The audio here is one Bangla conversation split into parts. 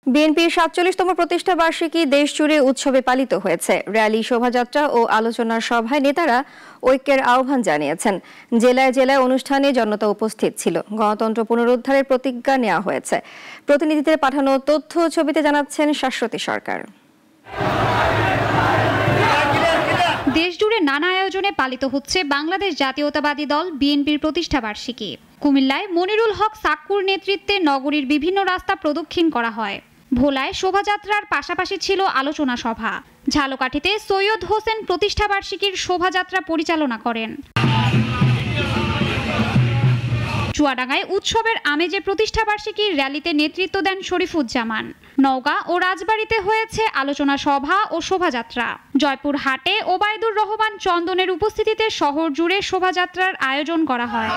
বিএনপির ৪৭তম প্রতিষ্ঠা বার্ষিকী দেশজুড়ে উৎসবে পালিত হয়েছে। র্যালি, শোভাযাত্রা ও আলোচনা সভায় নেতারা ঐক্যের আহ্বান জানিয়েছেন। জেলায় জেলায় অনুষ্ঠানে জনতা উপস্থিত ছিল। গণতন্ত্র পুনরুদ্ধারের প্রতিজ্ঞা নেওয়া হয়েছে। প্রতিনিধিদের পাঠানো তথ্য ছবিতে জানাচ্ছেন শাশ্বতী সরকার। দেশজুড়ে নানা আয়োজনে পালিত হচ্ছে বাংলাদেশ জাতীয়তাবাদী দল বিএনপির প্রতিষ্ঠা বার্ষিকী। কুমিল্লায় মনিরুল হক সাক্কুর নেতৃত্বে নগরীর বিভিন্ন রাস্তা প্রদক্ষিণ করা হয়। ভোলায় শোভাযাত্রার পাশাপাশি ছিল আলোচনা সভা। ঝালকাঠিতে সৈয়দ হোসেন প্রতিষ্ঠা বার্ষিকীর শোভাযাত্রা পরিচালনা করেন। চুয়াডাঙ্গায় উৎসবের আমেজে প্রতিষ্ঠা বার্ষিকীর র্যালিতে নেতৃত্ব দেন শরীফুজ্জামান। নওগাঁ ও রাজবাড়ীতে হয়েছে আলোচনা সভা ও শোভাযাত্রা। জয়পুরহাটে ওবায়দুর রহমান চন্দনের উপস্থিতিতে শহর জুড়ে শোভাযাত্রার আয়োজন করা হয়।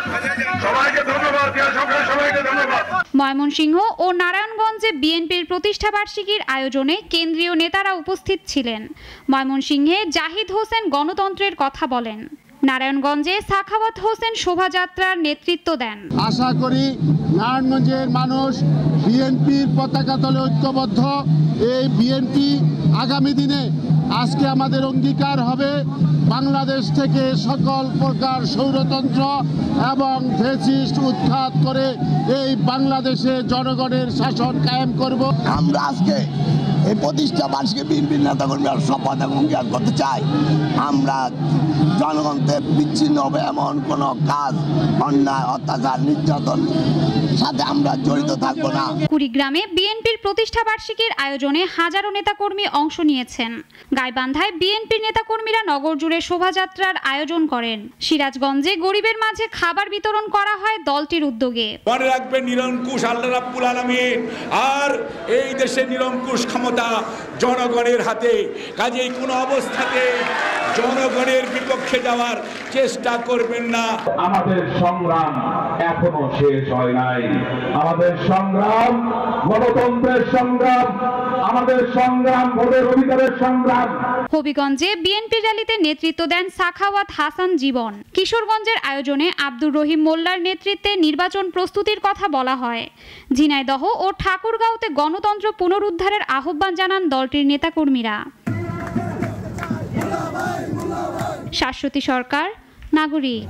ময়মনসিংহ ও নারায়ণগঞ্জে বিএনপির প্রতিষ্ঠা বার্ষিকীর আয়োজনে কেন্দ্রীয় নেতারা উপস্থিত ছিলেন। ময়মনসিংহে জাহিদ হোসেন গণতন্ত্রের কথা বলেন। নারায়ণগঞ্জে সাখাওয়াত হোসেন শোভাযাত্রার নেতৃত্ব দেন। আশা করি নারায়ণগঞ্জের মানুষ বিএনপির পতাকা তলে ঐক্যবদ্ধ। এই বিএনপি আগামী দিনে আজকে আমাদের অঙ্গীকার হবে বাংলাদেশ থেকে সকল প্রকার স্বৈরতন্ত্র এবং ফ্যাসিস্ট উৎখাত করে এই বাংলাদেশে জনগণের শাসন কায়েম করব। আমরা আজকে এই প্রতিষ্ঠা বার্ষিকী বিএনপির নেতাকর্মীরা শপথ এবং অঙ্গীকার করতে চাই, আমরা জনগণকে বিচ্ছিন্ন হবে এমন কোনো কাজ, অন্যায়, অত্যাচার, নির্যাতন সাথে আমরা জড়িত থাকব না। কুড়িগ্রামে বিএনপির প্রতিষ্ঠা বার্ষিকীর আয়োজনে হাজারো নেতাকর্মী অংশ নিয়েছেন। গাইবান্ধায় বিএনপির নেতাকর্মীরা নগর জুড়ে শোভাযাত্রার আয়োজন করেন। সিরাজগঞ্জে গরিবের মাঝে খাবার বিতরণ করা হয় দলটির উদ্যোগে। মনে রাখবেন, নিরঙ্কুশ আল্লাহ রাব্বুল আলামিন, আর এই দেশে নিরঙ্কুশ ক্ষমতা জনগণের হাতে। কাজেই কোনো অবস্থাতে জনগণের বিপক্ষে যাওয়ার চেষ্টা করবেন না। আমাদের সংগ্রাম এখনো শেষ হয় নাই। আমাদের সংগ্রাম গণতন্ত্রের সংগ্রাম, আমাদের সংগ্রাম ভোটের অধিকারের সংগ্রাম। হবিগঞ্জে বিএনপি র্যালিতে নেতৃত্ব দেন সাখাওয়াত হাসান জীবন। কিশোরগঞ্জের আয়োজনে আব্দুর রহিম মোল্লার নেতৃত্বে নির্বাচন প্রস্তুতির কথা বলা হয়। ঝিনাইদহ ও ঠাকুরগাঁওতে গণতন্ত্র পুনরুদ্ধারের আহ্বান জানান দলটির নেতাকর্মীরা। শাশ্বতী সরকার, নাগরিক।